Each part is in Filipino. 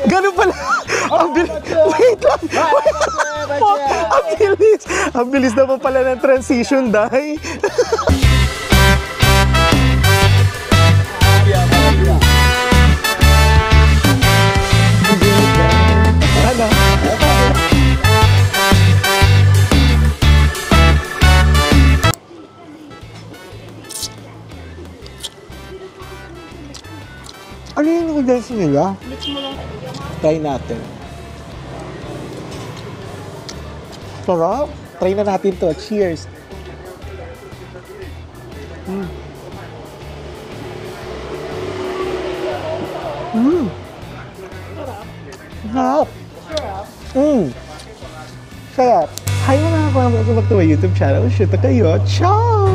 Ganun pala. Ang bilis. Wait lang. Ang bilis. Ang bilis naman pala ng transition, Day. Ano? Ano yung noodles nila? Try natin. Sarap. Try na natin to. Cheers. Sarap. Sarap. Hi mga kakwang, welcome back to my YouTube channel. Shoot na kayo. Ciao!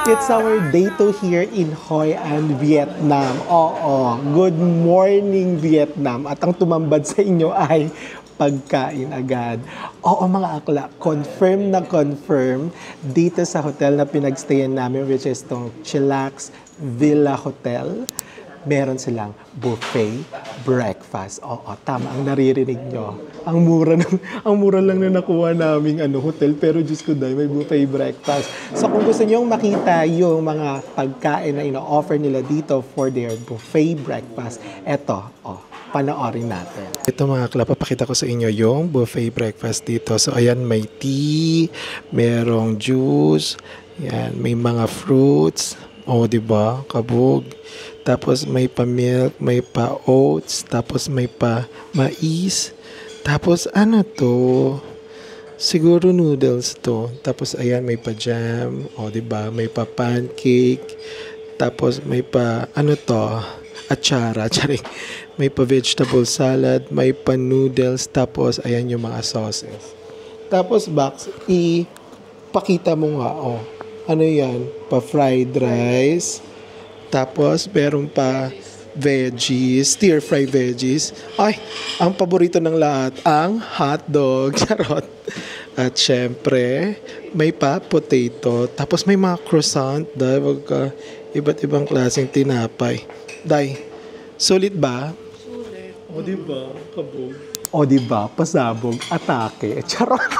It's our day 2 here in Hoi An, Vietnam. Oo, good morning Vietnam. At ang tumambad sa inyo ay pagkain agad. Oo mga akla, confirm na confirm dito sa hotel na pinagstayan namin, which is itong Chillax Villa Hotel. Meron silang buffet breakfast. Oo, tama ang naririnig nyo. Ang mura lang na nakuha naming hotel, pero Diyos ko dahil may buffet breakfast. So kung gusto nyo makita yung mga pagkain na ino-offer nila dito for their buffet breakfast, eto, panoorin natin. Ito mga akla, papakita ko sa inyo yung buffet breakfast dito. So ayan, may tea, merong juice, yan, may mga fruits, diba? Kabog. Tapos may pa-milk, may pa-oats, tapos may pa-mais. Tapos ano to? Siguro noodles to. Tapos ayan, may pa-jam, diba? May pa-pancake. Tapos may atsara, charing. May pa-vegetable salad, may pa-noodles, tapos ayan yung mga sauces. Tapos box, ipakita mo nga, ano yan? Pa-fried rice. Tapos, meron pa veggies, stir-fry veggies. Ay, ang paborito ng lahat, ang hotdog. Charot. At syempre, may pa potato. Tapos may mga croissant, dahil iba't ibang klaseng tinapay. Day, sulit ba? Sulit. Diba? Kabog. Diba? Pasabog. Atake. Charot.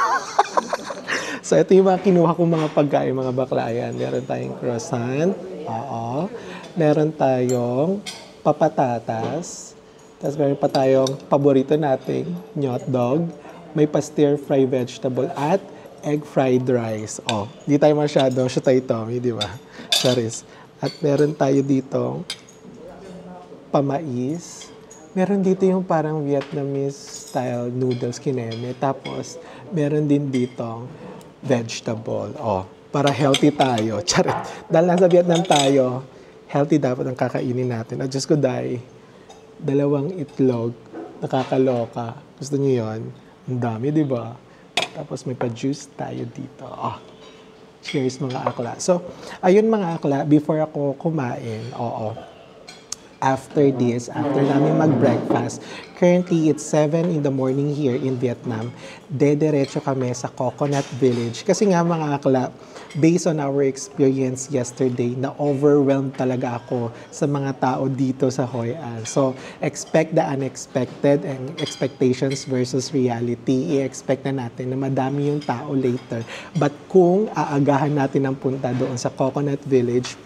So, ito yung mga kinuha kong mga pagkain, mga bakla. Ayan, meron tayong croissant. Meron tayong papatatas. Tapos meron pa tayong paborito nating hotdog. May pa stir-fry vegetable at egg fried rice. Di tayo masyado shutay-tommy, di ba? Charis. At meron tayo dito pamais. Meron dito yung parang Vietnamese style noodles kineme. Tapos meron din dito vegetable. Para healthy tayo. Charit. Dahil nasa Vietnam tayo, healthy dapat ang kakainin natin. At Diyos ko dahil, 2 itlog, nakakaloka. Gusto niyo yun? Ang dami, di ba? Tapos may pa-juice tayo dito. Cheers mga akla. So, ayun mga akla, before ako kumain, after namin mag-breakfast, currently it's 7 in the morning here in Vietnam, dediretso kami sa Coconut Village. Kasi nga mga akla, based on our experience yesterday, na-overwhelmed talaga ako sa mga tao dito sa Hoi An. So, expect the unexpected and expectations versus reality. I-expect na natin na madami yung tao later. But kung aagahan natin ang punta doon sa Coconut Village,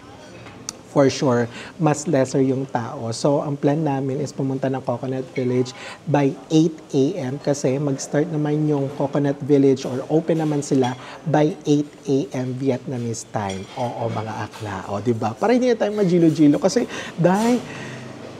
for sure, mas lesser yung tao. So, ang plan namin is pumunta ng Coconut Village by 8 a.m. kasi mag-start naman yung Coconut Village or open naman sila by 8 a.m. Vietnamese time. Mga akla. Diba? Para hindi na tayo majilo-jilo. Kasi, dahil,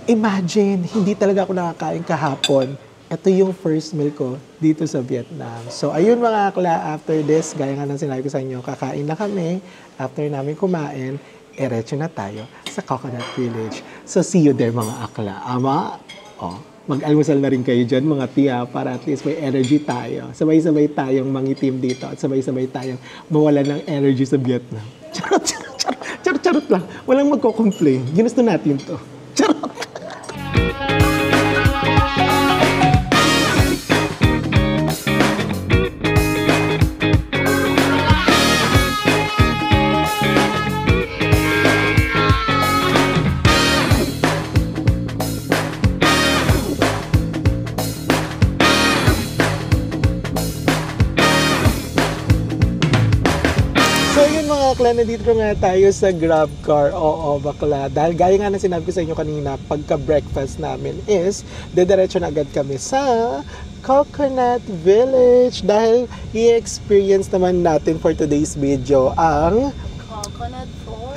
imagine, hindi talaga ako nakakain kahapon. Ito yung first meal ko dito sa Vietnam. So, ayun mga akla, after this, gaya nga ng sinabi ko sa inyo, kakain na kami. After namin kumain, eretso na tayo sa Coconut Village. So, see you there mga akla. Ama, mag-almusal na rin kayo dyan mga tiya para at least may energy tayo. Sabay-sabay tayong mangitim dito at sabay-sabay tayong mawala ng energy sa Vietnam. Charot lang. Walang magko-complain. Ginusto natin to. Charot! akla, nandito nga tayo sa Grab car. Oo, bakla. Dahil gaya nga na sinabi ko sa inyo kanina, pagka-breakfast namin is, dediretso na agad kami sa Coconut Village. Dahil i-experience naman natin for today's video ang Coconut Forest.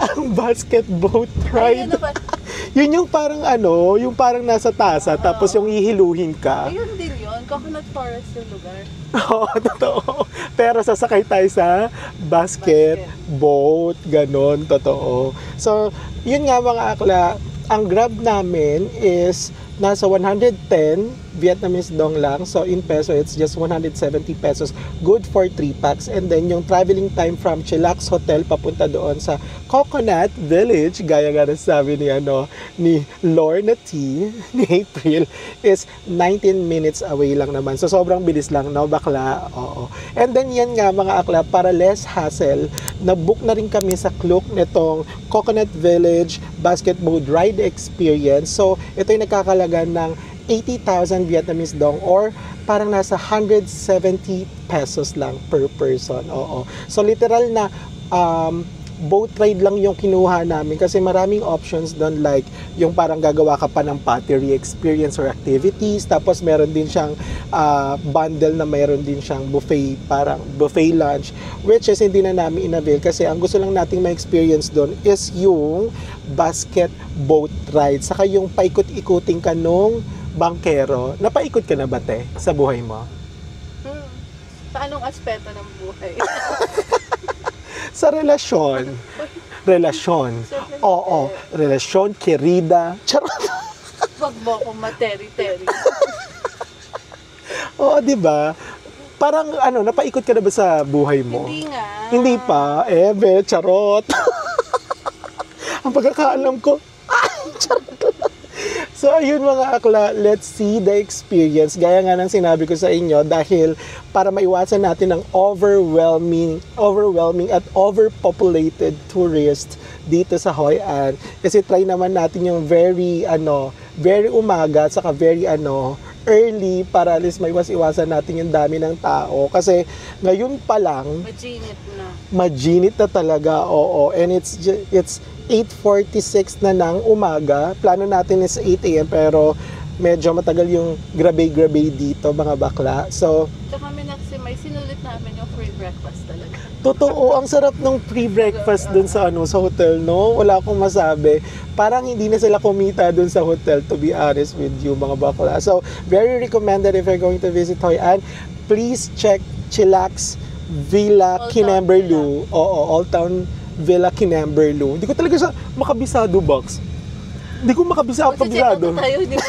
ang basket boat Ay, ride. yun na ba? Yun yung parang yung parang nasa tasa, tapos yung ihiluhin ka. Ayun din yun. Coconut Forest yung lugar. Oo, totoo. Pero sasakay tayo sa basket boat, ganon, totoo. So, yun nga mga akla, ang Grab namin is nasa 110 Vietnamese dong lang. So, in peso, it's just 170 pesos. Good for 3 packs. And then, yung traveling time from Chillax Hotel papunta doon sa Coconut Village, gaya nga na sabi ni Lorna T, ni April, is 19 minutes away lang naman. So, sobrang bilis lang, no, bakla? Oo. And then, yan nga, mga akla, para less hassle, na-book na rin kami sa Klook nitong Coconut Village Basket Boat Ride Experience. So, ito yung nakakalaga ng 80,000 Vietnamese dong or parang nasa 170 pesos lang per person. Oo. So literal na boat ride lang yung kinuha namin kasi maraming options doon, like yung parang gagawa ka pa ng pottery experience or activities, tapos meron din siyang bundle na meron din siyang buffet, parang buffet lunch, which is hindi na namin inavail kasi ang gusto lang nating ma-experience doon is yung basket boat ride, saka yung paikot-ikuting ka nung bangkero. Napaikot ka na ba, te, sa buhay mo? Paanong aspeto ng buhay? Sa relasyon. Relasyon. Oo, relasyon, querida. Charot. Wag mo akong materi-teri. Oo, di ba? Parang napaikot ka na ba sa buhay mo? Hindi nga. Hindi pa. Charot. Ang pagkakaalam ko, charot. So, ayun mga akla, let's see the experience. Gaya nga ng sinabi ko sa inyo, dahil para maiwasan natin ang overwhelming at overpopulated tourist dito sa Hoi An. Kasi try naman natin yung very umaga at saka very early para at least maiwas-iwasan natin yung dami ng tao. Kasi ngayon pa lang, majinit na talaga, oo. And it's 8:46 na ng umaga. Plano natin is 8 a.m. pero medyo matagal yung grabe-grabe dito, mga bakla. So, tsaka may sinulit namin yung free breakfast talaga. totoo, ang sarap ng free breakfast dun sa hotel, no? Wala akong masabi. Parang hindi na sila kumita dun sa hotel, to be honest with you, mga bakla. So, very recommended if you're going to visit Hoi An. Please check Chillax Villa Kinemberlu. Oo, Old Town Villa Kinemberlu. Hindi ko talaga makabisado, box. Hindi ko makabisado. Tayo, hindi mo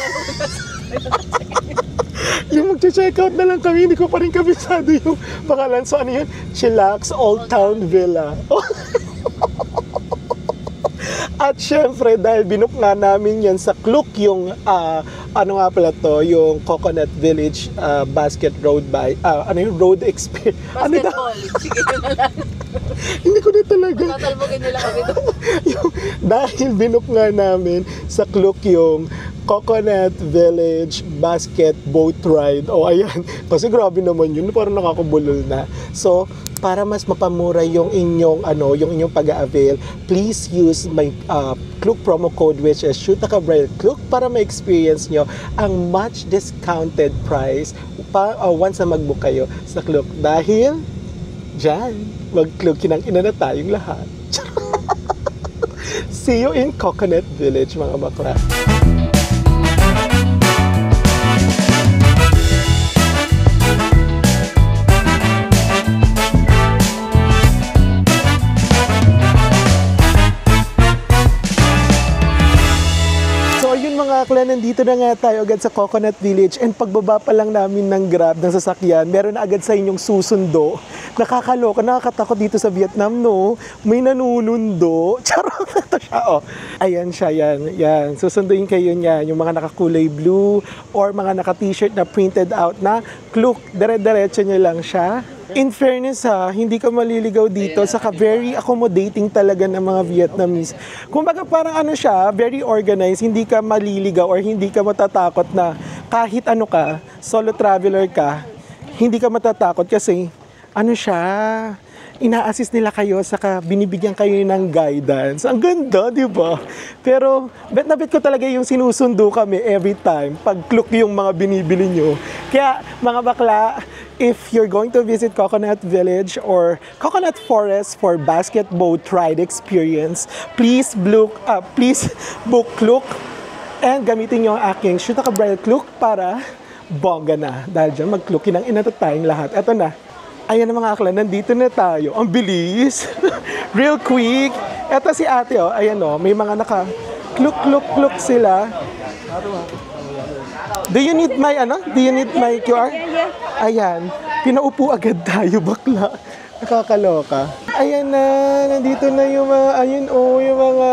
yung mag-check out na lang kami, hindi ko pa rin kabisado yung pangalan. So ano yun? Chillax Old Town Villa. At syempre, dahil binook nga namin yan sa Klook, yung yung Coconut Village Basket Road Road Experience. basketball. Sige na lang. Hindi ko na talaga. Tatalbogin nila kami doon. Dahil binook nga namin sa Klook yung Coconut Village Basket Boat Ride. O ayan, kasi grabe naman yun, parang nakakabulol na. So, para mas mapamura yung inyong pag-a-avail, please use my Klook promo code, which is Shutakabrel Klook, para ma-experience nyo ang much discounted price once na mag-book kayo sa Klook. Dahil dyan, mag-Klookin ang ina na tayong lahat. See you in Coconut Village, mga bakla. Akla, nandito na nga tayo agad sa Coconut Village, and pagbaba pa lang namin ng Grab ng sasakyan, meron na agad sa inyong susundo. Nakakaloka, nakakatakot dito sa Vietnam, no? May nanunundo. Charot na to siya, oh. Ayan siya, yan. Susunduin kayo niya, yung mga nakakulay blue or mga naka-t-shirt na printed out na Klook. Dire-diretso nyo lang siya. In fairness hindi ka maliligaw dito, saka very accommodating talaga ng mga Vietnamese. Kumbaga parang siya, very organized, hindi ka maliligaw or hindi ka matatakot na kahit solo traveler ka, hindi ka matatakot kasi siya, ina-assist nila kayo, saka binibigyan kayo ng guidance. Ang ganda, di ba? Pero, bet na bet ko talaga yung sinusundo kami every time pag kluk yung mga binibili nyo. Kaya, mga bakla, if you're going to visit Coconut Village or Coconut Forest for basket boat ride experience, please book Klook and gamitin nyo ang aking Shoot Ako Bridal Klook para bongga na. Dahil dyan, mag-klookin ang inata tayong lahat. Eto na. Ayan na mga akla, nandito na tayo. Ang bilis. Real quick. Eto si ate, oh. Ayan, oh. May mga naka-kluk sila. Do you need my, Do you need my QR? Ayan. Pinaupo agad tayo, bakla. Nakakaloka. Ayan na. Nandito na yung mga, ayun, oh, yung mga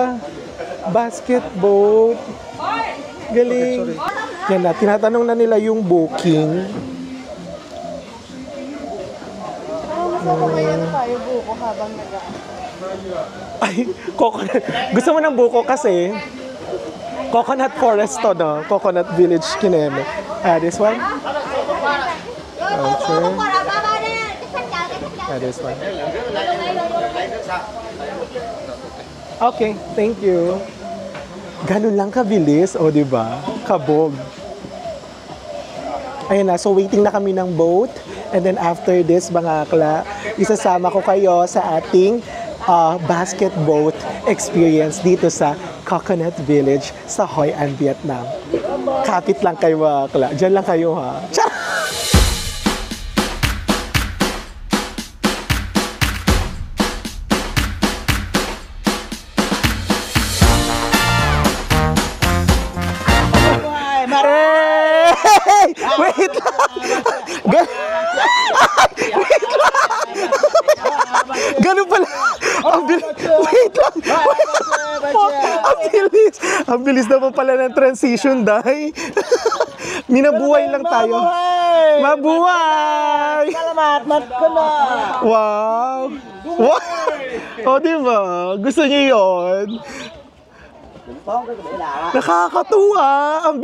basket boat. Galing. Yan na. Tinatanong na nila yung booking. Kaya na tayo buko habang Ay, coconut. Gusto mo ng buko kasi Coconut Forest to, no? Coconut Village, Kineme. This one? Okay. This one. Okay, thank you. Ganun lang kabilis, o di ba? Kabog. Ayun na, so waiting na kami ng boat. And then after this, mga akla, isasama ko kayo sa ating basket boat experience dito sa Coconut Village sa Hoi An, Vietnam. Kapit lang kayo, mga akla. Diyan lang kayo, ha? Char! Wait lang! Wait lang! Ganun pala! Wait lang! Ang bilis naman pala ng transition, Day. Minabuhay lang tayo. Mabuhay! Salamat, mat ko na! Wow! Wow! O, diba? Gusto niyo yun? Nakakatuwa. Ang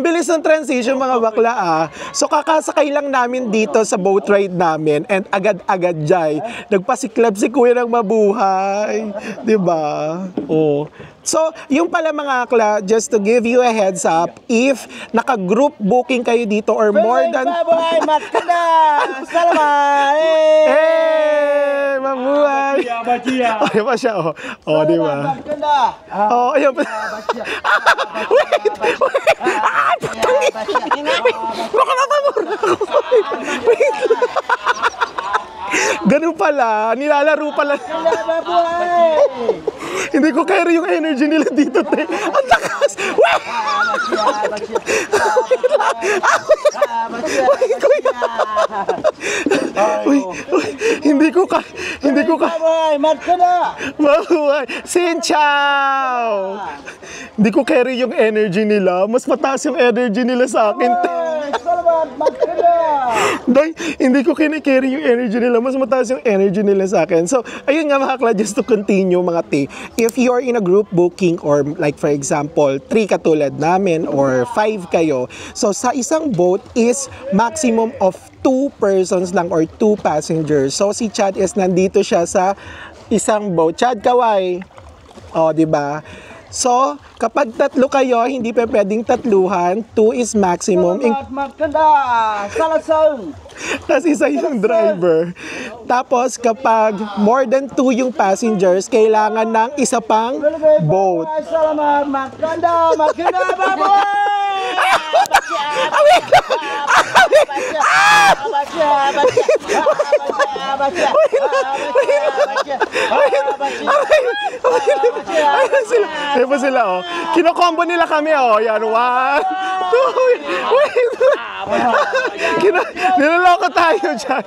bilis ng transition, mga bakla, ah. So kakasakay lang namin dito sa boat ride namin and agad-agad jay. Nagpasiklab si kuya ng mabuhay. 'Di ba? Oh. So, yung pala, mga akla, just to give you a heads up, if naka-group booking kayo dito or more than... Mabuhay, mat ko na! Salamat! Hey! Mabuhay! Ayan pa siya, oh. Oh, di ba? Mat ko na! Oh, ayan pa. Wait! Ah, patangin! Baka natamura ako. Wait lang. Ganun pala. Nilalaro pala. Mabuhay! Hindi ko carry yung energy nila dito, te. Ang lakas! Wait! Hindi ko Mabuhay, mat ko na! Mabuhay! Xin Chao! Hindi ko carry yung energy nila. Mas mataas yung energy nila sa akin, te. Salamat, mat ko na! Day, hindi ko kinikerry yung energy nila. Mas mataas yung energy nila sa akin. So, ayun nga, mga akla, just to continue, mga te. If you're in a group booking or like for example, 3 katulad namin or 5 kayo, so sa isang boat is maximum of 2 persons lang or 2 passengers. So, si Chad is nandito siya sa isang boat. Chad, kaway. O, di ba? So, kapag 3 kayo, hindi pa pwedeng tatluhan. 2 is maximum. Salamat, mat ko na! Salasang! Tapos isa yung driver. Tapos, kapag more than 2 yung passengers, kailangan ng isa pang boat. Salamat, mat ko na! Mat ko na, mabuhay! Ayan pa sila, oh. Kinokombo nila kami, oh. Yan, 1, 2, wait. Niloloko tayo dyan.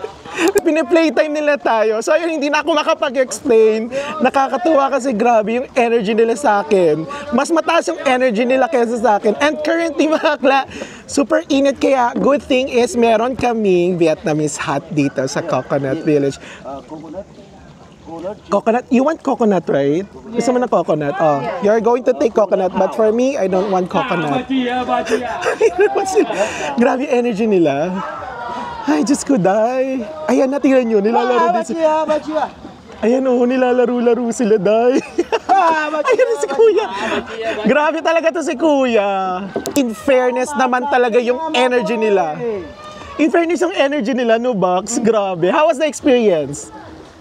Pine-playtime nila tayo. So, ayun, hindi na ako makapag-explain. Nakakatuwa kasi grabe yung energy nila sa akin. Mas mataas yung energy nila kaysa sa akin. And currently, mga akla, super init. Kaya, good thing is, meron kaming Vietnamese hut dito sa Coconut Village. Coconut? You want coconut, right? Gusto mo ng coconut? Oh, you're going to take coconut, but for me, I don't want coconut. Grabe energy nila. Ay, Diyos ko, day. Ayan, natingnan nyo, nilalaro din sila. Bachiya. Ayan, nilalaro-laro sila, day. Ayan si Kuya. Grabe talaga to si Kuya. In fairness naman talaga yung energy nila. In fairness yung energy nila, no, Box? Grabe. How was the experience?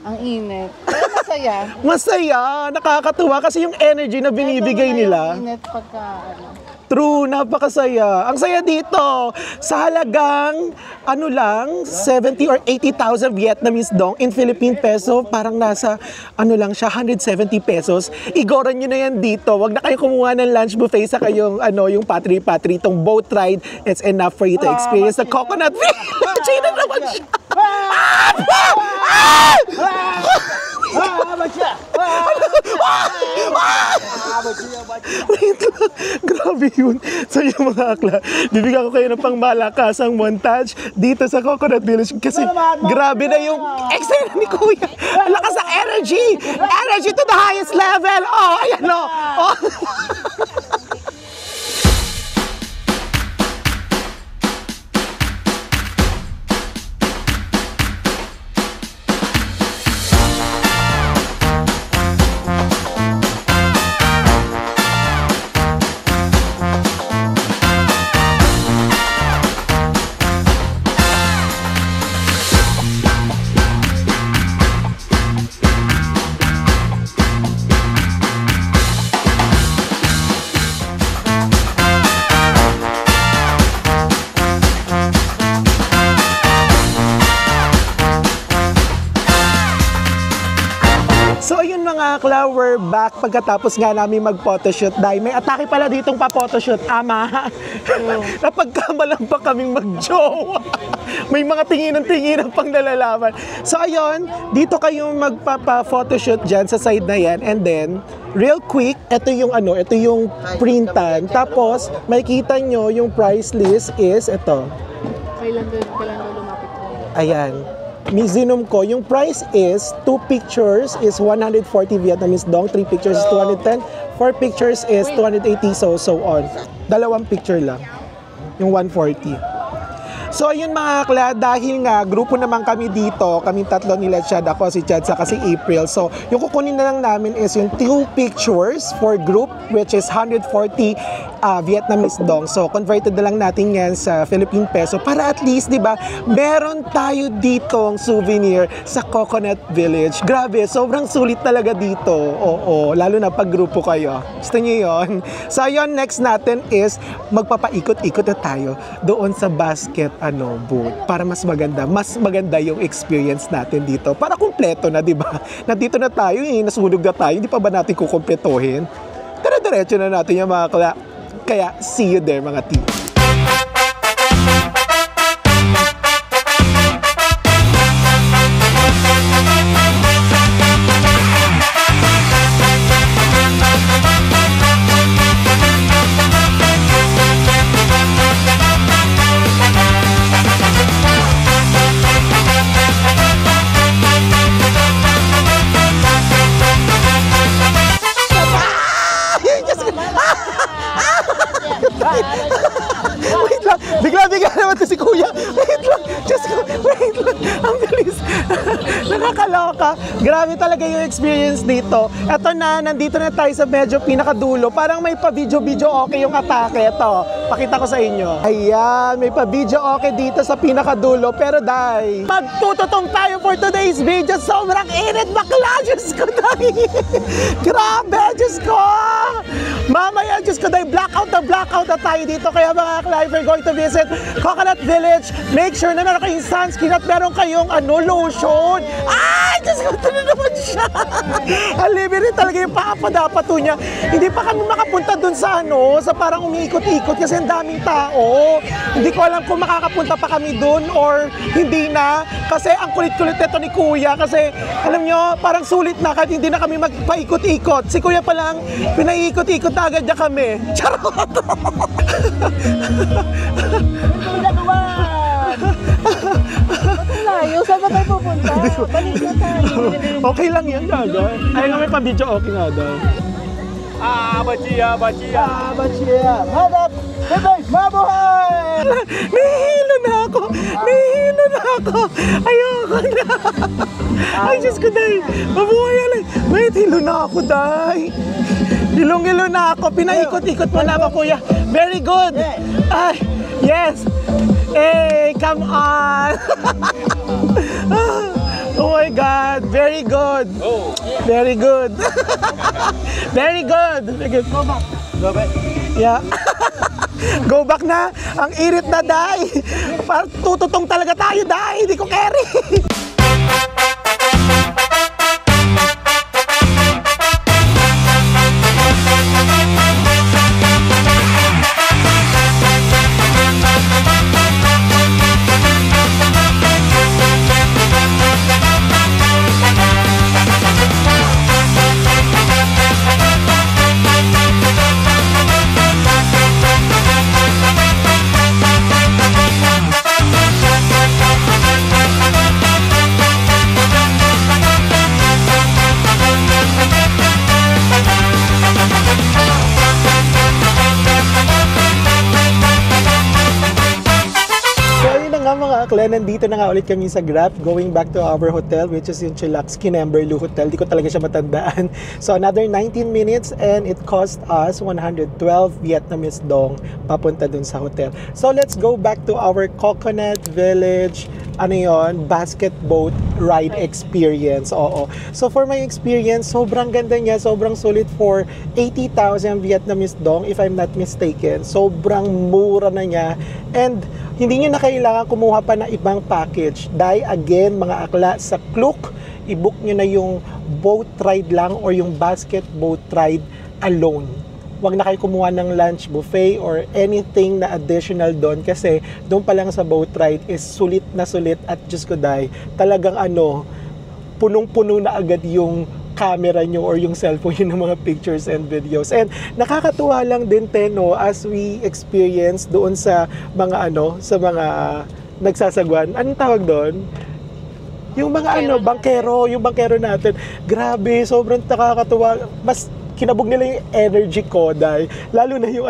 Ang init. Pero masaya. Masaya, nakakatuwa kasi yung energy na binibigay nila. Ang init pagka, True, napakasaya. Ang saya dito. Sa halagang, 70 or 80,000 Vietnamese dong in Philippine peso, parang nasa, siya, 170 pesos. Igoran nyo na yan dito. Wag na kayo kumuha ng lunch buffet sa kayong, yung patri-patri. Itong boat ride, it's enough for you to experience the coconut village. Ayun na naman siya. Bachiya. Wait lang. Grabe yun. So yung mga akla, bibigyan ko kayo ng pangmalakasang montage dito sa Coconut Village kasi grabe na yung eksena ni Kuya. Ang lakas ng energy. Energy to the highest level. Oh, ayan o. Oh. So ayun mga akla, we're back pagkatapos nga namin mag-photoshoot dahil may atake pala ditong pa-photoshoot, ama. Napagkamalang pa kaming mag-jowa. May mga tinginan pang nalalaman. So ayun, dito kayong magpapa-photoshoot dyan sa side na yan and then real quick, ito yung printan. Tapos makikita nyo yung price list is ito. kailan daw lumapit ko. Ayan. Minimum ko, yung price is 2 pictures is 140 Vietnamese dong, 3 pictures is 210, 4 pictures is 280, so on. Dalawang picture lang, yung 140. So ayun mga akla, dahil nga grupo naman kami dito, kaming tatlo nila Chad, ako si Chad, saka si April. So yung kukunin na lang namin is yung 2 pictures for group which is 140 Vietnamese dong. So converted na lang natin yan sa Philippine peso para at least, di ba, meron tayo ditong souvenir sa Coconut Village. Grabe, sobrang sulit talaga dito. Oo, lalo na pag grupo kayo. Gusto niyo yun? So ayun, next natin is magpapaikot-ikot na tayo doon sa basket booth para mas maganda yung experience natin dito. Para kumpleto na, di ba? Nandito na tayo, nasunog na tayo, hindi pa ba natin kukumpletuhin? Diretso na natin yung mga kala. Kaya, see you there mga team. Wait lang, bigla naman to si Kuya. Wait lang, just go, wait lang. Ang bilis. Nakakaloka. Grabe talaga yung experience dito. Eto na, nandito na tayo sa medyo pinakadulo. Parang may pa-video okay yung atake. Ito, pakita ko sa inyo. Ayan, may pa-video okay dito sa pinakadulo. Pero dahil magtututong tayo for today's video. Sobrang init, bakla. Diyos ko, dahil. Grabe, Diyos ko. Mamaya, Diyos ko, dahil blackout na tayo dito. Kaya mga akla, if you're going to visit Coconut Village, make sure na meron kayong sunscreen at meron kayong lotion. Ay, Diyos ko, ito na naman siya. Alibiri talaga yung pakapadapato niya. Hindi pa kami makapunta dun sa sa parang umiikot-ikot kasi ang daming tao. Hindi ko alam kung makakapunta pa kami dun or hindi na. Kasi ang kulit-kulit nito ni Kuya. Kasi alam nyo, parang sulit na kahit hindi na kami magpaikot-ikot. Si Kuya pa lang, pinaiikot-ikot na agad niya kami. Charot! Layo, saan ba tayo pupunta? Balik na tayo. Okay lang yan, Gaga. Ay nga may pa-video okay nga daw. Bachiya. Madap! Bebek! Mabuhay! Nahihilo na ako! Ayoko na. Ay, Diyos ko, day. Mabuhay alay. Wait, hilo na ako, day. Hilong-hilo na ako. Pinaikot-ikot mo na ako, kuya. Very good. Ay, yes. Hey, come on. Oh my God. Very good. Very good. Very good. Very good. Go back. Go back. Yeah. Go back na. Ang irit na, day. Parang tututong talaga tayo, day. Hindi ko carry. Mga akla, nandito na nga ulit kami sa Grab going back to our hotel, which is yung Chillax Kinemberlu Hotel. Di ko talaga siya matandaan. So another 19 minutes and it cost us 112 Vietnamese dong papunta dun sa hotel. So let's go back to our Coconut Village basket boat ride experience. Oo. So for my experience, sobrang ganda niya, sobrang sulit for 80,000 Vietnamese dong if I'm not mistaken. Sobrang mura na niya and hindi nyo na kailangan kumuha pa ng ibang package. Dahil again, mga akla, sa Klook, i-book nyo na yung boat ride lang or yung basket boat ride alone. Huwag na kayo kumuha ng lunch buffet or anything na additional doon kasi doon pa lang sa boat ride is sulit at Diyos ko dahil talagang punong-puno na agad yung camera nyo or yung cellphone yun ng mga pictures and videos. And nakakatuwa lang din as we experience doon sa mga sa mga nagsasagwan. Anong tawag doon? Yung mga bangkero, yung bangkero natin. Grabe, sobrang nakakatuwa. Mas kinabog nila yung energy ko dahil lalo na yung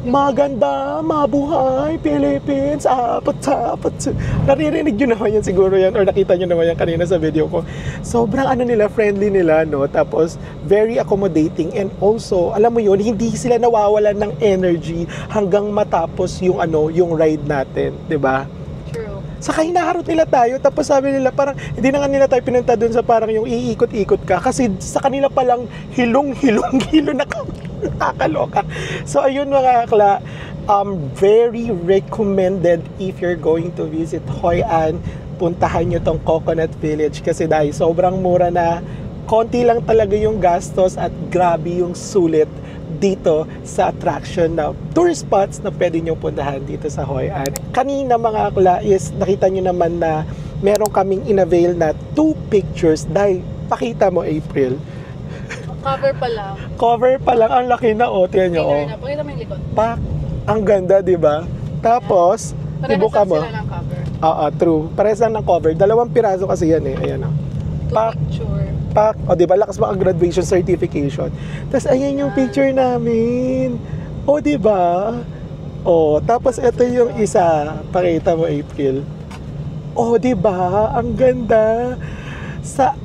maganda, mabuhay, Philippines, apat. Naririnig nyo naman yan siguro yan or nakita nyo naman yan kanina sa video ko. Sobrang nila, friendly nila, no? Tapos very accommodating and also, alam mo yun, hindi sila nawawalan ng energy hanggang matapos yung yung ride natin, 'di ba? Saka hinaharot nila tayo, tapos sabi nila parang hindi na nga nila tayo pinunta dun sa parang yung iikot-ikot ka kasi sa kanila palang hilo na nakakaloka. So ayun mga akla, very recommended if you're going to visit Hoi An, puntahan nyo tong Coconut Village kasi dahil sobrang mura na, konti lang talaga yung gastos at grabe yung sulit dito sa attraction na tourist spots na pwede nyo puntahan dito sa Hoi An. Kanina mga akla is nakita nyo naman na meron kaming in-avail na 2 pictures dahil pakita mo April. Cover pa lang. Cover pa lang, ang laki na tiyan nyo Pakita mo yung likod. Pak, ang ganda diba? Tapos, ibuka mo. Parehas lang sila ng cover. True. Parehas lang ng cover. 2 piraso kasi yan ayan Pak. Picture. Diba, lakas mga graduation certification. Tapos, ayan yung picture namin. Diba? Tapos, ito yung isa. Pakita mo, April. Diba? Ang ganda.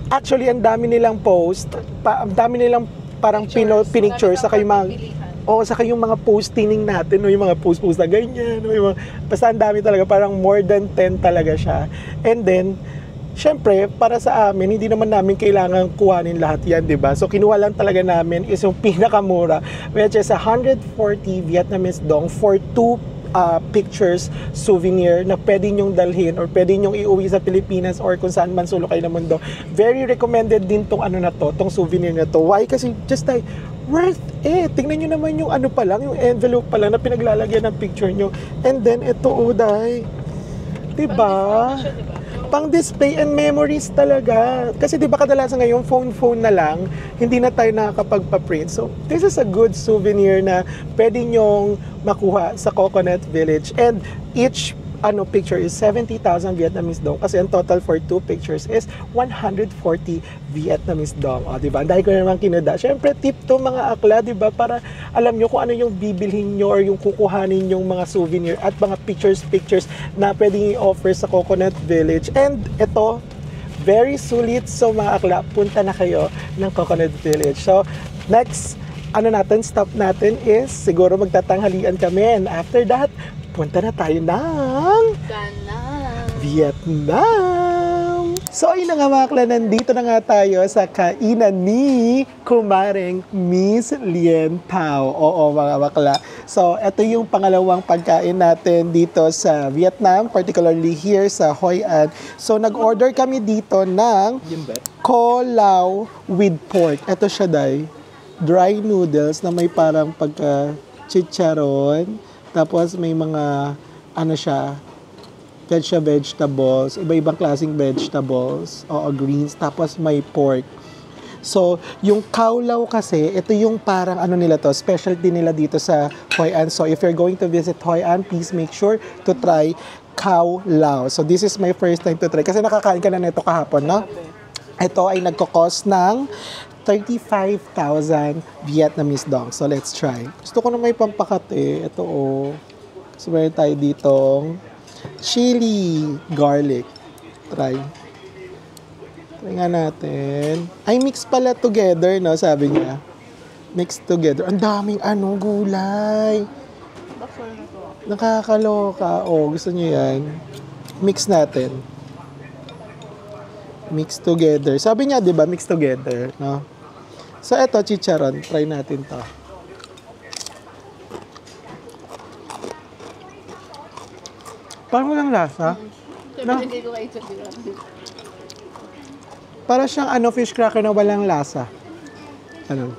Actually, ang dami nilang post. Ang dami nilang parang pinicture sa kayo mga... saka yung mga posting natin, yung mga post na ganyan. Basta ang dami talaga. Parang more than 10 talaga siya. And then, syempre, para sa amin, hindi naman namin kailangan kuhanin lahat yan, di ba? So, kinuha lang talaga namin is yung pinakamura, which is 140 Vietnamese dong for 2 pictures, souvenir na pwede nyong dalhin or pwede nyong iuwi sa Pilipinas or kung saan man sulok kayo ng mundo. Very recommended din tong tong souvenir na to. Why? Kasi just like, worth it. Tingnan nyo naman yung pa lang, yung envelope pa lang na pinaglalagyan ng picture nyo. And then, ito day. Diba? Pang display and memories talaga. Kasi di ba kadalasan ngayon, phone na lang, hindi na tayo nakakapagpa-print. So, this is a good souvenir na pwede nyong makuha sa Coconut Village. And each picture is 70,000 Vietnamese dong kasi ang total for 2 pictures is 140 Vietnamese dong. O, diba? Dahil ko naman kinuda. Siyempre, tip to mga akla, diba? Para alam nyo kung ano yung bibilhin nyo or yung kukuhanin yung mga souvenir at mga pictures na pwedeng i-offer sa Coconut Village. And ito, very sulit. So mga akla, punta na kayo ng Coconut Village. So, next, stop natin is siguro magtatanghalian kami. And after that, punta na tayo ng Vietnam. So ayun na nga mga akla, nandito na nga tayo sa kainan ni Kumareng Miss Lien Thao. Oo mga bakla. So ito yung pangalawang pagkain natin dito sa Vietnam, particularly here sa Hoi An. So nag-order kami dito ng co lao with pork. Ito siya day, dry noodles na may parang pagka-chicharon. Tapos may mga, vegetables, iba-ibang klaseng vegetables, greens, tapos may pork. So, yung kaulaw kasi, ito yung parang specialty nila dito sa Hoi An. So, if you're going to visit Hoi An, please make sure to try kaulaw. So, this is my first time to try. Kasi nakakain ka na nito kahapon, no? Ito ay nagko-cost ng 35,000 Vietnamese dong. So, let's try. Gusto ko na may pampakate. Ito, So, meron tayo ditong chili garlic. Try. Try nga natin. Ay, mix pala together, no? Sabi niya. Mix together. Ang daming gulay. Nakakaloka. Gusto niyo yan? Mix natin. Mix together. Sabi niya, di ba? Mix together, no? So, eto, chicharon. Try natin to. Parang walang lasa. No? Para siyang fish cracker na walang lasa. Ano?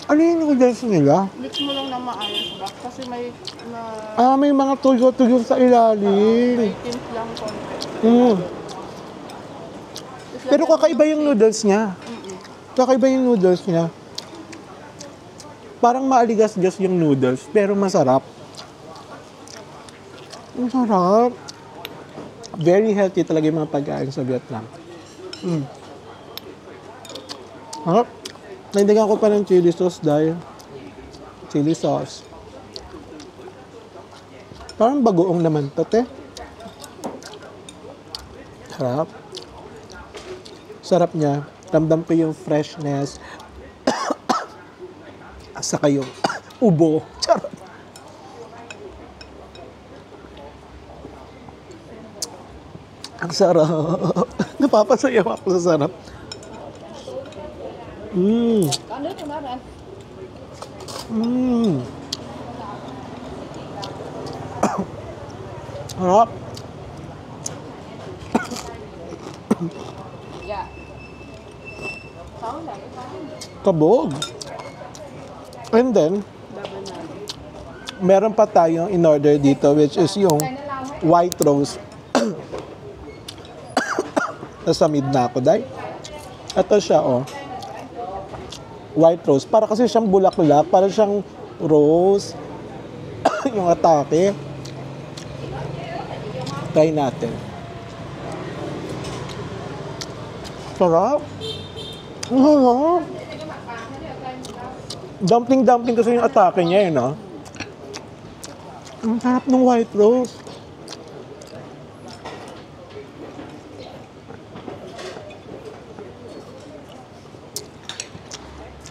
Ano yung noodles nila? Mix mo lang na maayos ba? Kasi may may mga tuyo-tuyo sa ilalim. may timplang konti. Pero kakaiba yung noodles niya. Kakaiba yung noodles niya. Parang maaligas-gas yung noodles, pero masarap. Masarap. Very healthy talaga yung mga pagkain sa Vietnam. Harap. Naindigan ko pa ng chili sauce dahil. Chili sauce. Parang bagoong naman to, te. Sarap. Sarap niya. Ramdam ko yung freshness. Saka yung ubo. Charot. Ang sarap. Napapasayaw ako sa sarap. Harap. Kabog. And then, meron pa tayong in-order dito which is yung white rose. Nasa mid na ako, day. Ito siya, white rose. Para kasi siyang bulaklak, para siyang rose. Yung atake. Try natin. Sarap. Sarap. Dumpling kasi yung atake niya, no? Ang sarap ng white rose.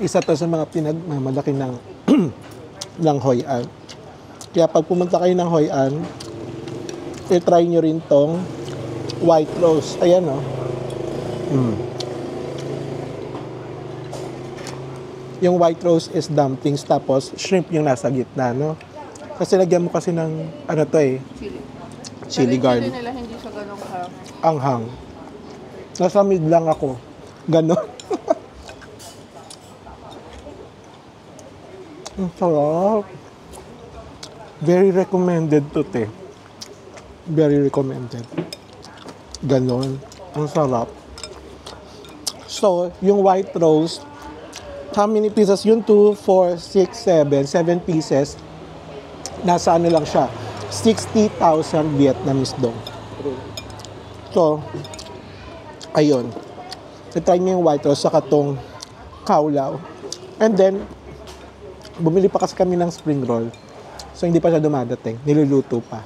Isa to sa mga pinagmamalaki ng ng Hoi An. Kaya pag pumunta kayo ng Hoi An, i-try nyo rin tong white rose. Ayan, no? Yung white rose is dumplings, tapos shrimp yung nasa gitna, no? Kasi lagyan mo kasi ng, chili garlic. Pero nila hindi siya ganun ka. Anghang. Nasa mid lang ako. Ganon. Ang sarap. Very recommended to, te. Very recommended. Ganon. Ang sarap. So, yung white rose, how many pieces? Yung 2, 4, 6, 7. 7 pieces. Nasa ano lang siya. 60,000 Vietnamese dong. So, ayun. I-try niyo yung white rose saka tong kaulaw. And then, bumili pa kasi kami ng spring roll. So, hindi pa siya dumadating. Niluluto pa.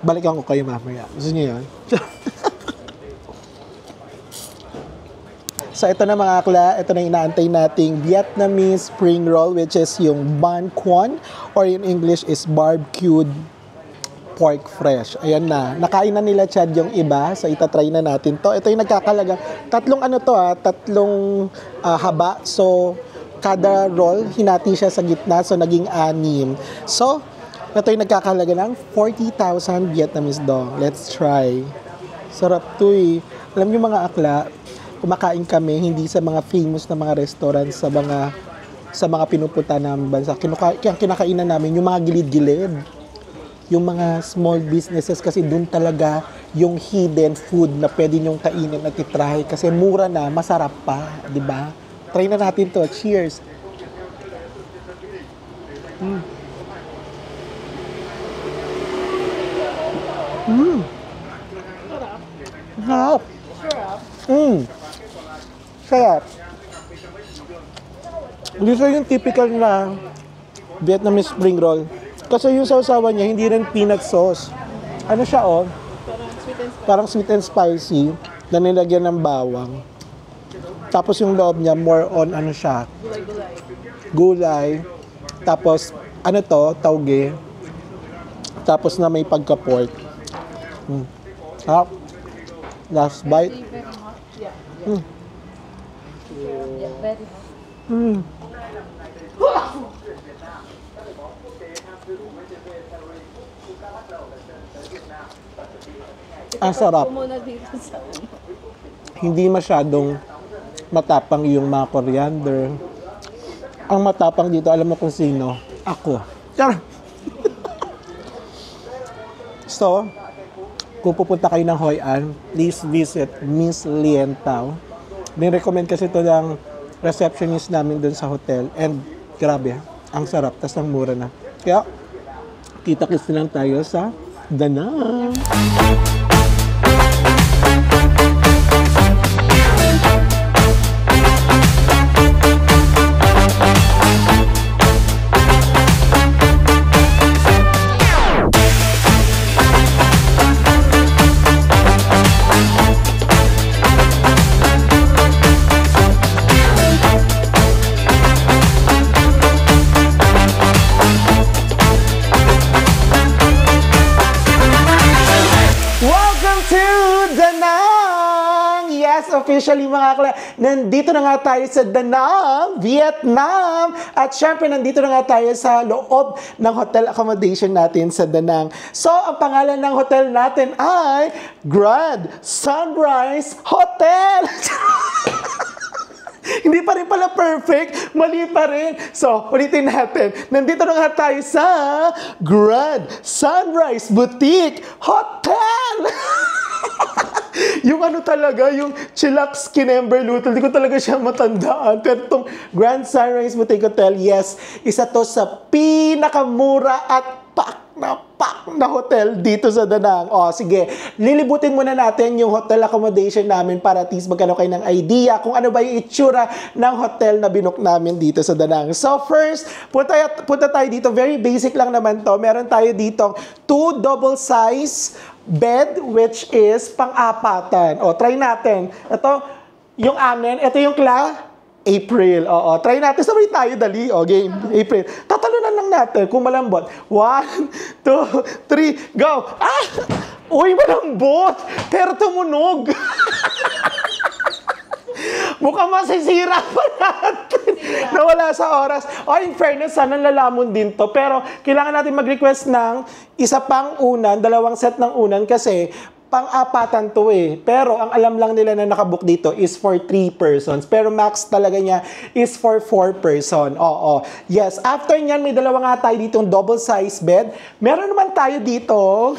Balikan ko kayo mamaya. Gusto niyo yun? So, ito na mga akla. Ito na inaantay nating Vietnamese spring roll, which is yung Ban Quan, or in English is barbecued pork fresh. Ayan na. Nakain na nila Chad yung iba. So, itatry na natin to. Ito yung nagkakalaga. Tatlong ano to tatlong haba. So, kada roll, hinati siya sa gitna. So, naging 6. So, ito yung nagkakalaga ng 40,000 Vietnamese dong. Let's try. Sarap to eh. Alam niyo mga akla, kumakain kami hindi sa mga famous na mga restaurants sa mga pinupunta ng bansa. Kinakainan namin yung mga gilid-gilid. Yung mga small businesses kasi doon talaga yung hidden food na pwede nyong kainin at itry kasi mura na, masarap pa, di ba? Try na natin to. Cheers! Sarap! Sarap! Gusto yung typical na Vietnamese spring roll. Kasi yung sausawan niya, hindi rin peanut sauce. Ano siya Parang sweet and spicy na nilagyan ng bawang. Tapos yung loob niya, more on ano siya? Gulay. Tapos, ano to? Tauge. Tapos na may pagka-pork. Sarap. Last bite. Yeah, very hot. Ang sarap. Muna dito sa Hindi masyadong matapang yung mga coriander. Ang matapang dito, alam mo kung sino? Ako. Tara! So, kung pupunta kayo ng Hoi An, please visit Miss Lien Tao. Ni-recommend kasi ito ng receptionist namin dun sa hotel. And grabe, ang sarap. Tas ang mura na. Kaya, kita-kits na lang tayo sa Da Nang. Officially mga akla, nandito na nga tayo sa Da Nang, Vietnam. At syempre, nandito na nga tayo sa loob ng hotel accommodation natin sa Da Nang. So, ang pangalan ng hotel natin ay Grand Sunrise Hotel. Hindi pa rin pala perfect. Mali pa rin. So, ulitin natin. Nandito na nga tayo sa Grand Sunrise Boutique Hotel. Yung ano talaga, yung Chillax Kinember Lutel, di ko talaga siya matandaan. Pero itong Grand Sunrise Boutique Hotel, yes, isa to sa pinakamura at pak na hotel dito sa Da Nang. O, sige, lilibutin muna natin yung hotel accommodation namin para at least magkano kayo ng idea kung ano ba yung itsura ng hotel na binook namin dito sa Da Nang. So, first, punta tayo dito. Very basic lang naman to. Meron tayo dito 2 double size bed, which is pang-apatan. O, try natin. Ito, yung amin. Ito yung April. Oo, try natin. Sabay tayo, dali. O, game. April. Tatalunan lang natin kung malambot. 1, 2, 3, go! Ah! Uy, malambot! Pero tumunog. Mukhang masisira pa natin. Nawala sa oras. O, in fairness, sana lalamon din to. Pero, kailangan natin mag-request ng isa pang unan, 2 set ng unan kasi pang-apatan to eh. Pero, ang alam lang nila na nakabook dito is for 3 persons. Pero max talaga niya is for 4 person. Oo. Yes. After nyan, may 2 nga tayo dito double size bed. Meron naman tayo dito,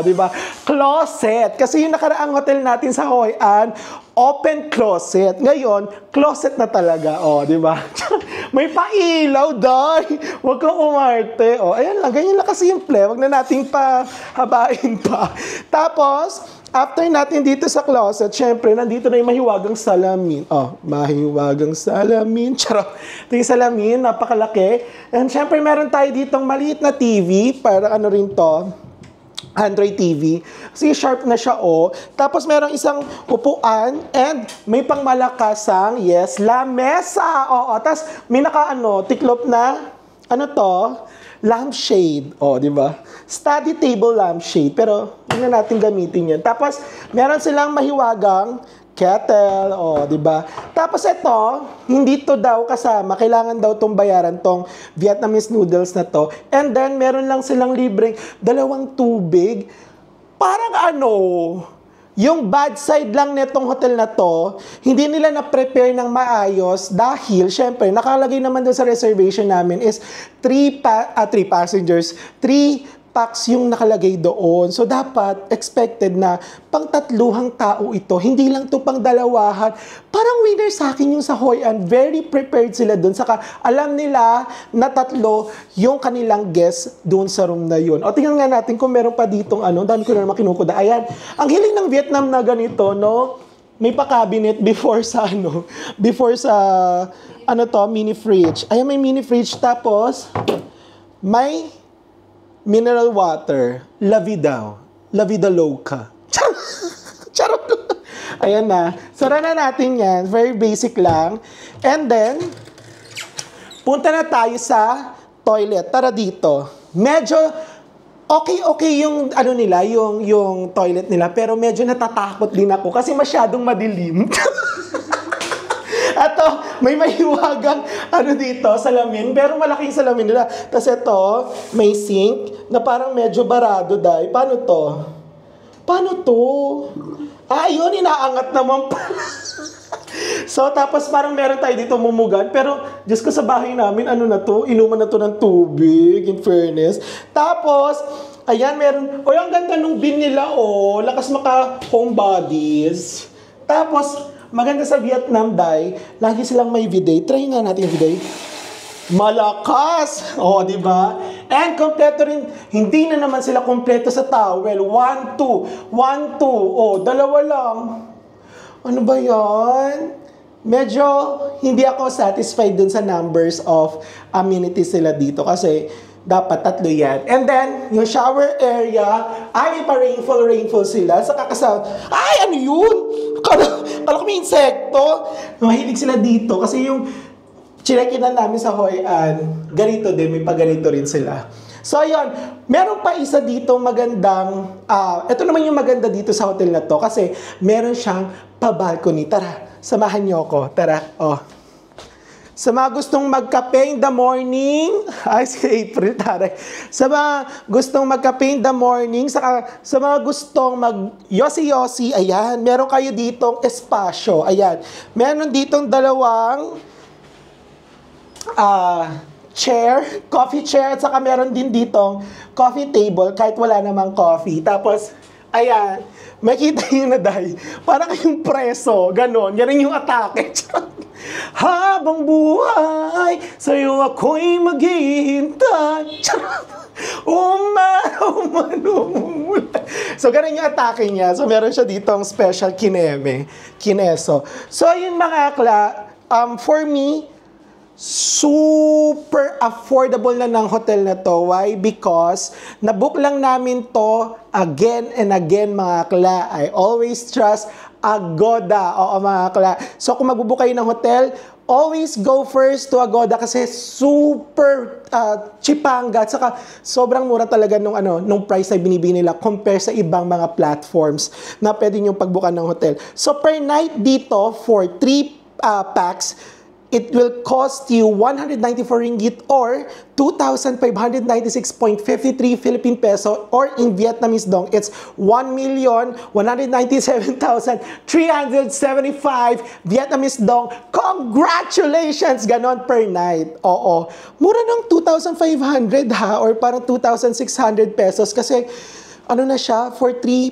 di ba? Closet. Kasi yung nakaraang hotel natin sa Hoi An, open closet. Ngayon, closet na talaga. O, di ba? May pailaw, day. Huwag kang umarte. O, ayan lang. Ganyan lang kasimple. Huwag na nating habain pa. Tapos, after natin dito sa closet, syempre, nandito na yung mahiwagang salamin. Oh, mahiwagang salamin. Charot. Ito yung salamin, napakalaki. And syempre, meron tayo ditong maliit na TV. Para ano rin to, Android TV. Kasi sharp na siya, oh. Tapos merong isang upuan and may pangmalakasang, yes, lamesa. Oo. Tapos may tiklop na, ano to? Lampshade. Oh, di ba? Study table lampshade. Pero, hindi na natin gamitin yan. Tapos, meron silang mahiwagang kettle, oh, di ba? Tapos ito, hindi to daw kasama. Kailangan daw tong bayaran tong Vietnamese noodles na to. And then, meron lang silang libreng 2 tubig. Parang yung bad side lang netong hotel na to, hindi nila na-prepare ng maayos dahil, syempre, nakalagay naman doon sa reservation namin is 3 passengers, 3 packs yung nakalagay doon. So, dapat expected na pang 3 tao ito. Hindi lang to pang 2. Parang winner sa akin yung sa Hoi An. Very prepared sila doon. Saka, alam nila na 3 yung kanilang guests doon sa room na yun. O, tingnan nga natin kung meron pa ditong dami ko na naman kinukuda. Ayan. Ang hiling ng Vietnam na ganito, no? May pa-cabinet before sa mini fridge. Ayan, may mini fridge. Tapos, may mineral water, La Vida Loca. Charot. Ayan na. Sara na natin yan. Very basic lang. And then, punta na tayo sa toilet. Tara dito. Medyo okay yung yung toilet nila, pero medyo natatakot din ako kasi masyadong madilim. Ato, may mahiwagang dito, salamin, pero malaking salamin nila. Tapos ito, may sink na parang medyo barado, day. Paano to? Ayun, inaangat naman pala. So, tapos parang meron tayo dito mumugan, pero Diyos ko, sa bahay namin, inuman na to ng tubig, in fairness. Tapos, ayan, meron, ang ganda nung bin nila, lakas maka homebodies. Tapos, maganda sa Vietnam, day, lagi silang may bidet. Try nga natin yung bidet. Malakas! Di ba? And kompleto rin, hindi na naman sila kompleto sa towel. 1, 2. 1, 2. 2 lang. Ano ba yan? Medyo hindi ako satisfied dun sa numbers of amenities sila dito kasi dapat 3 yan. And then, yung shower area, may pa-rainfall sila. Sa ano yun? Kala ko may insekto. Mahilig sila dito kasi yung chinekinan namin sa Hoi An, ganito din, may paganito rin sila. So, ayun, meron pa isa dito magandang, ito naman yung maganda dito sa hotel na to kasi meron siyang pa-balcony. Tara, samahan niyo ako. Tara, Sa mga gustong magkape in the morning, si April, taray. Sa mga gustong magkape in the morning, sa mga gustong mag-yosi-yosi, ayan, meron kayo ditong espasyo, ayan. Meron ditong 2 coffee chair, at saka meron din ditong coffee table, kahit wala namang coffee. Tapos, ayan, makita nyo na, day, parang kayong preso, ganon, ganun yung atake. Habang buhay, sa'yo ako'y maghihintay. Umano. So, ganun yung atake niya. So, meron siya ditong special kineso. So, yun mga akla, for me, super affordable na ng hotel na to. Why? Because nabook lang namin to again and again, mga akla. I always trust Agoda. Oo, mga akla. So, kung magbubook kayo ng hotel, always go first to Agoda kasi super chipanga. At saka, sobrang mura talaga nung price na binibili nila compare sa ibang mga platforms na pwede nyo pagbukan ng hotel. So, per night dito, for 3 packs, it will cost you 194 ringgit or 2,596.53 Philippine peso, or in Vietnamese dong, it's 1,197,375 Vietnamese dong. Congratulations! Ganon per night. Oo. Mura ng 2,500 or parang 2,600 pesos kasi ano na siya, for three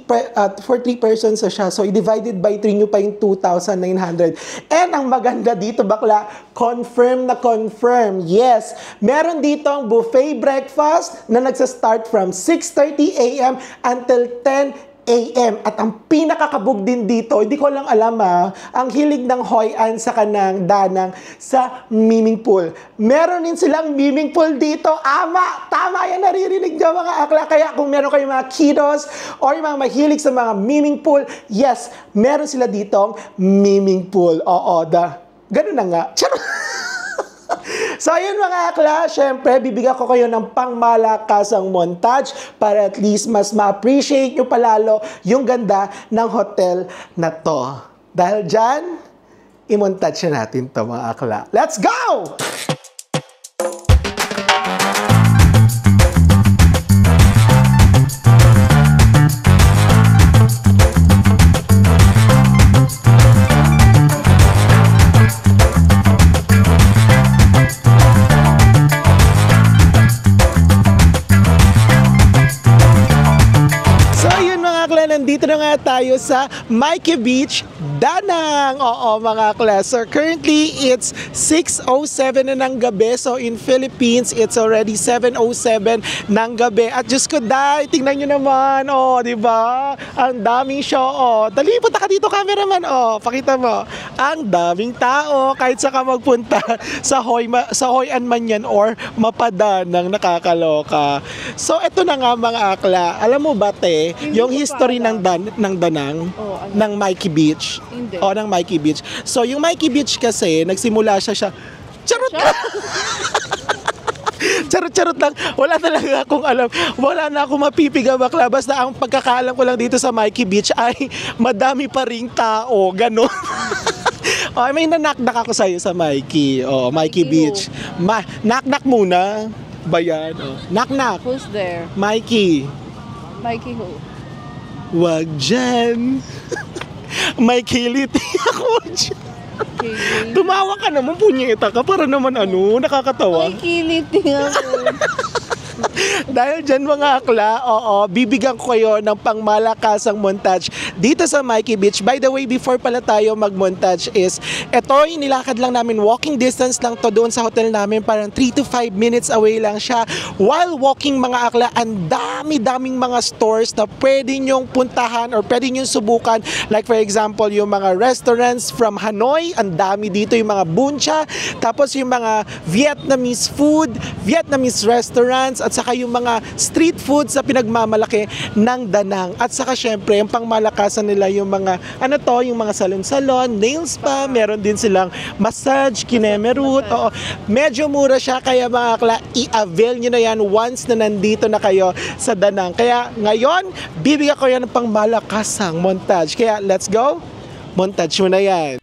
persons na siya. So, i-divided by 3 nyo pa yung 2,900. And ang maganda dito, bakla, confirm na confirm. Yes, meron dito ang buffet breakfast na nagsa-start from 6:30 a.m. until 10 a.m. At ang pinakakabog din dito, hindi ko lang alam ang hilig ng Hoi An sa kanang danang sa swimming pool. Meron din silang swimming pool dito. Tama yan, naririnig niyo mga akla. Kaya kung meron kayong mga kiddos or yung mga mahilig sa mga swimming pool, yes, meron sila ditong swimming pool. Oo, ganun na nga. Charot! So, ayun mga akla, syempre, bibigyan ko kayo ng pangmalakasang montage para at least mas ma-appreciate nyo palalo yung ganda ng hotel na to. Dahil dyan, i-montage na natin to mga akla. Let's go! Nandito na nga tayo sa Mikey Beach, Danang. Oo mga class. So currently, it's 6:07 na ng gabi. So in Philippines, it's already 7:07 ng gabi. At Diyos ko, tingnan nyo naman. Oh, di ba? Ang daming show. Oh, dali, punta ka dito, cameraman. Oh, pakita mo. Ang daming tao. Kahit saka magpunta sa Hoi An man yan or Mapadanang, nakakaloka. So ito na nga mga akla. Alam mo ba, te, yung history ng Danang, ng Mikey Beach. Hindi. O, ng Mikey Beach. So, yung Mikey Beach kasi, nagsimula siya. Charot! Charot lang. Wala talaga akong alam. Wala na akong mapipiga bakla. Basta ang pagkakaalam ko lang dito sa Mikey Beach ay madami pa ring tao. Ganon. May nanaknak ako sa'yo sa Mikey. Mikey Beach. Naknak muna. Bayan. Knock. Who's there? Mikey. Mikey who? Wag dyan. May kiliti ako dyan. Okay. Tumawa ka naman, punyeta ka. Para naman nakakatawa. May kiliti ako. Dahil dyan mga akla, bibigyan ko kayo ng pangmalakasang montage dito sa Mikey Beach. By the way, before pala tayo mag-montage is, nilakad lang namin, walking distance lang to doon sa hotel namin, parang 3 to 5 minutes away lang siya. While walking mga akla, ang dami-daming mga stores na pwede nyong puntahan or pwede nyong subukan. Like for example, yung mga restaurants from Hanoi, ang dami dito, yung mga buncha, tapos yung mga Vietnamese food, Vietnamese restaurants, at saka yung mga street foods sa pinagmamalaki ng Danang. At saka syempre, yung pangmalakasan nila yung mga, yung mga salon-salon, nail spa, meron din silang massage, kinemerut. Oo, medyo mura siya, kaya mga akla, i-avail nyo na yan once na nandito na kayo sa Danang. Kaya ngayon, bibigyan ko yan ng pangmalakasang montage. Kaya let's go, montage mo na yan.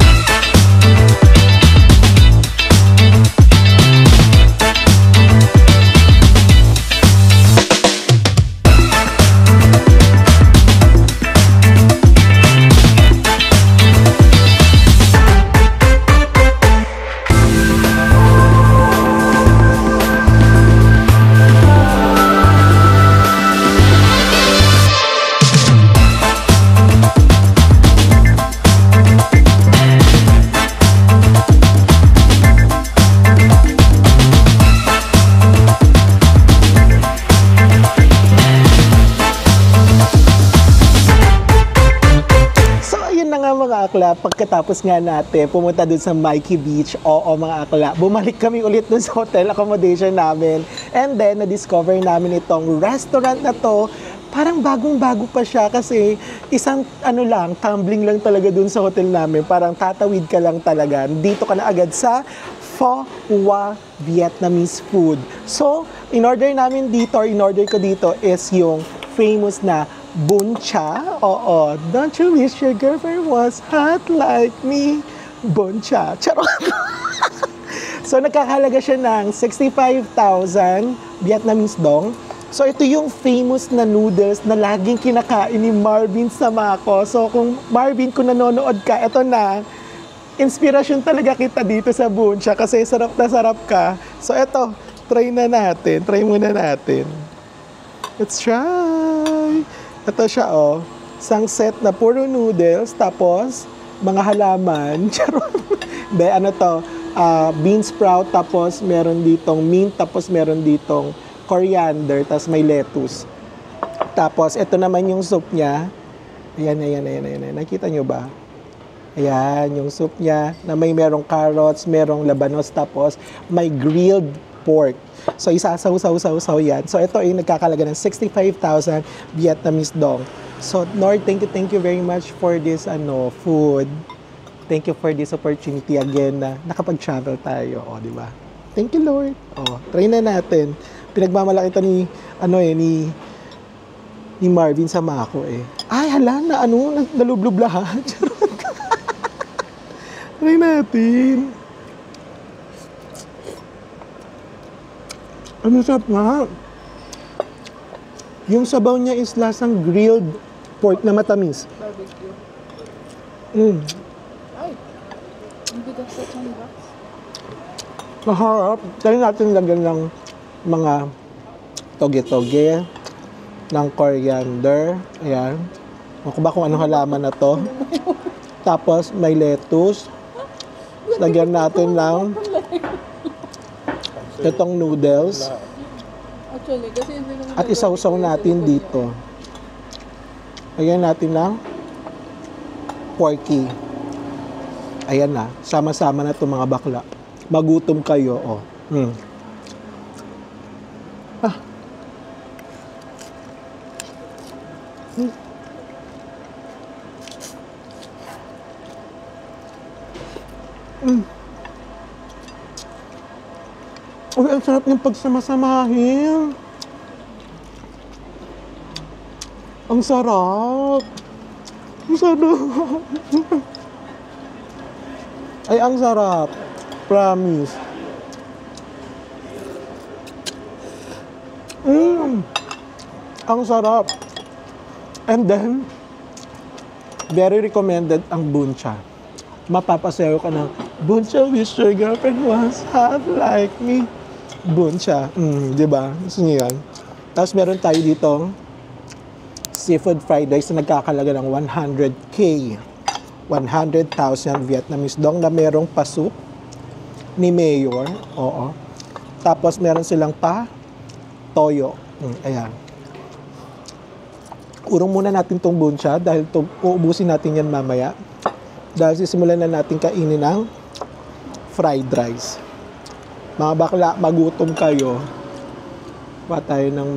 Akla, pagkatapos nga natin pumunta dun sa Mikey Beach, mga akla, bumalik kami ulit dun sa hotel accommodation namin, and then na-discover namin itong restaurant na to. Parang bagong-bago pa siya kasi isang tumbling lang talaga dun sa hotel namin, parang tatawid ka lang talaga, dito ka na agad sa Pho Hoa Vietnamese food. So, in-order ko dito is yung famous na Bún Chả. Don't you wish your girlfriend was hot like me? Bún Chả. Charot. So, nagkakahalaga siya ng 65,000 Vietnamese dong. So, ito yung famous na noodles na laging kinakain ni Marvin Samako. So, kung Marvin, kung nanonood ka, ito na. Inspirasyon talaga kita dito sa Bún Chả kasi sarap na sarap ka. So, ito, try muna natin. Let's try. Ito siya, oh. Isang set na puro noodles, tapos mga halaman. Charot. Hindi, ano to? Bean sprout, tapos meron ditong mint, tapos meron ditong coriander, tapos may lettuce. Tapos, ito naman yung soup niya. Ayan. Nakita nyo ba? Ayan, yung soup niya na may merong carrots, merong labanos, tapos may grilled pork. So, isasaw-saw yan. So, ito ay nagkakalaga ng 65,000 Vietnamese dong. So, Lord, thank you very much for this food. Thank you for this opportunity again na nakapag-travel tayo, di ba? Thank you, Lord. Try na natin. Pinagmamalaki ito ni Marvin sa Mako eh. Ay, hala na nalublob lahat. Try natin. Ano sarap nga? Yung sabaw niya is lasang grilled pork na matamis. Barbecue. Ay! Ang bigas sa tiyan box. Maharap. Try natin lagyan ng mga toge-toge, ng coriander. Ayan. Ako ba kung anong halaman na to? Tapos may lettuce. Lagyan natin ng itong noodles. Actually, kasi hindi naman At isawsaw natin dito. Lagyan natin ng porky. Ayan na. Sama-sama na itong mga bakla. Magutom kayo. Uy, ang sarap ng pagsamasamahin. Ang sarap. Ang sarap. Ay, ang sarap. Promise. Ang sarap. And then, very recommended ang buncha. Mapapasayo ka ng buncha, wish your girlfriend was hot like me. Buncha. Di ba? Gusto niyo yan? Tapos meron tayo ditong seafood fried rice na nagkakalaga ng 100K. 100,000 Vietnamese dong na merong pa-soup ni Mayor. Oo. Tapos meron silang toyo. Ayan. Urong muna natin tong buncha dahil uubusin natin yan mamaya. Dahil sisimulan na natin kainin ng fried rice. Mga bakla, magutom kayo. Pa tayo ng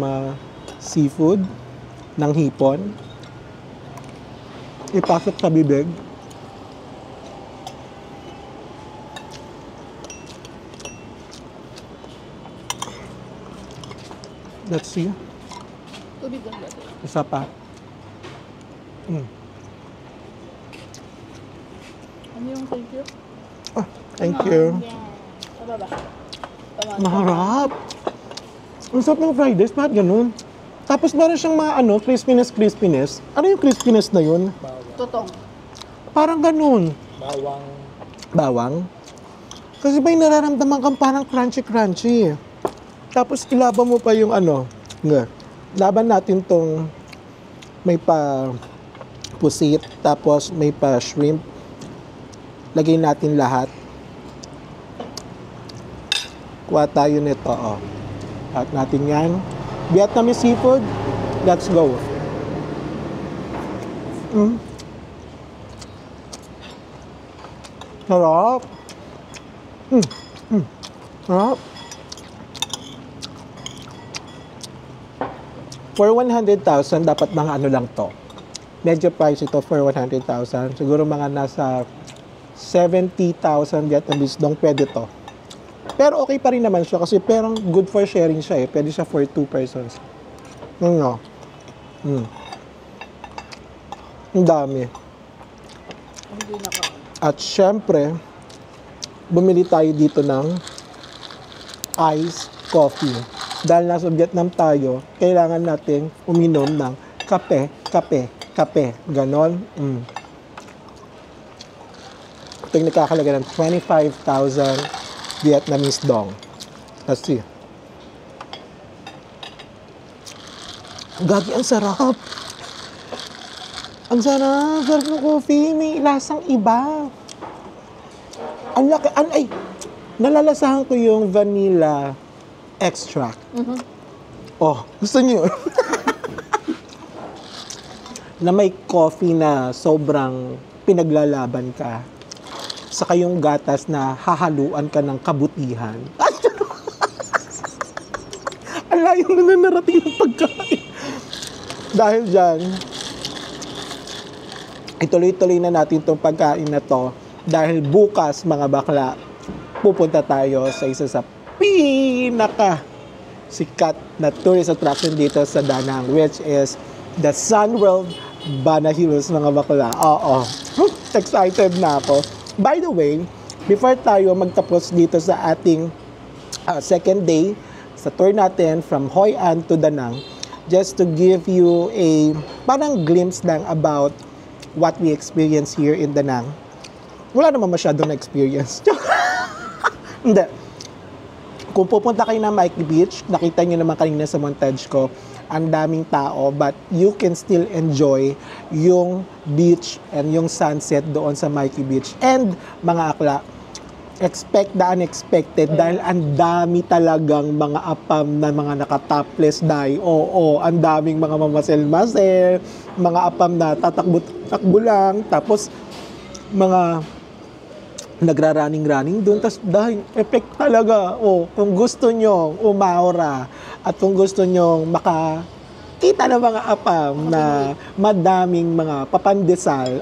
seafood, ng hipon. Ipasok sa bibig. Let's see. Tubig lang ba? Isa pa. Ano yung thank you? Thank you. Tama ba? Tama. Maharap. Ang sarap ng fried rice, bakit ganun? Tapos meron siyang mga crispiness. Ano yung crispiness na yun? Totong. Parang ganun. Bawang. Bawang? Kasi may nararamdaman kang parang crunchy. Tapos ilaban mo pa yung laban natin tong may pa pusit, tapos may pa shrimp. Lagay natin lahat. Kuha tayo nito, Lahat natin yan. Vietnamese seafood, let's go. Sarap. Sarap. For 100,000, dapat mga lang to. Medyo price ito for 100,000. Siguro mga nasa 70,000 Vietnamese dong pwede to. Pero okay pa rin naman siya kasi parang good for sharing siya eh. Pwede siya for 2 persons. Ang dami. Hindi naka. At syempre, bumili tayo dito ng iced coffee. Dahil nasa Vietnam tayo, kailangan natin uminom ng kape. Ganon. Ito yung nakakalaga ng 25,000 Vietnamese dong. Let's see. Gagi, ang sarap. Ang sarap ng coffee. May lasang iba. Ang laki. Ay, nalalasahan ko yung vanilla extract. Oh, gusto niyo? Na may coffee na sobrang pinaglalaban ka. Saka yung gatas na hahaluan ka ng kabutihan. Ang layo na narating ng pagkain. Dahil dyan, ituloy-tuloy na natin itong pagkain na to. Dahil bukas, mga bakla, pupunta tayo sa isa sa pinaka sikat na tourist attraction dito sa Danang, which is the Sunworld Bana Hills, mga bakla. Oo. Excited na ako. By the way, before tayo magtapos dito sa ating second day sa tour natin from Hoi An to Danang, just to give you a parang glimpse lang about what we experience here in Danang. Wala naman masyadong na-experience. Hindi. Kung pupunta kayo ng Mikey Beach, nakita nyo naman kanina sa montage ko, ang daming tao, but you can still enjoy yung beach and yung sunset doon sa Mikey Beach. And mga akla, expect the unexpected dahil ang dami talagang mga apam na mga naka-topless dye. Oo, ang daming mga mamasel-masel, mga apam na tatakbo lang, tapos mga nagra-running doon. Tapos dahil effect talaga. Kung gusto nyo umaura at kung gusto nyo makakita ng mga apam na madaming mga papandesal,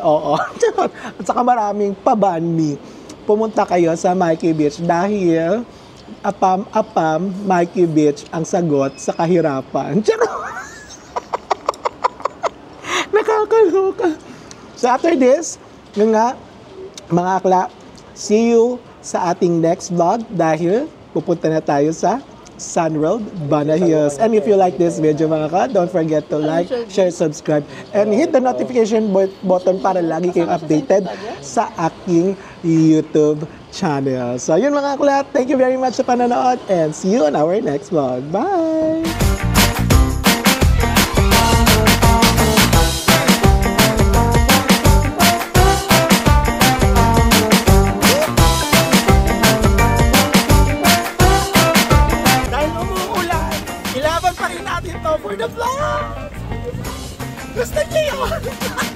at saka maraming pabanmi, pumunta kayo sa Mikey Beach dahil apam, Mikey Beach ang sagot sa kahirapan. Nakakaloka. So after this, yun nga, mga akla, see you sa ating next vlog dahil pupunta na tayo sa Sunworld Bana Hills. And if you like this video, mga ka, don't forget to like, share, subscribe, and hit the notification button para lagi kayong updated sa aking YouTube channel. So, yun mga akla. Thank you very much sa panonood and see you on our next vlog. Bye! Ilaban pa rin natin to for the vlog! Gusto niyo yun?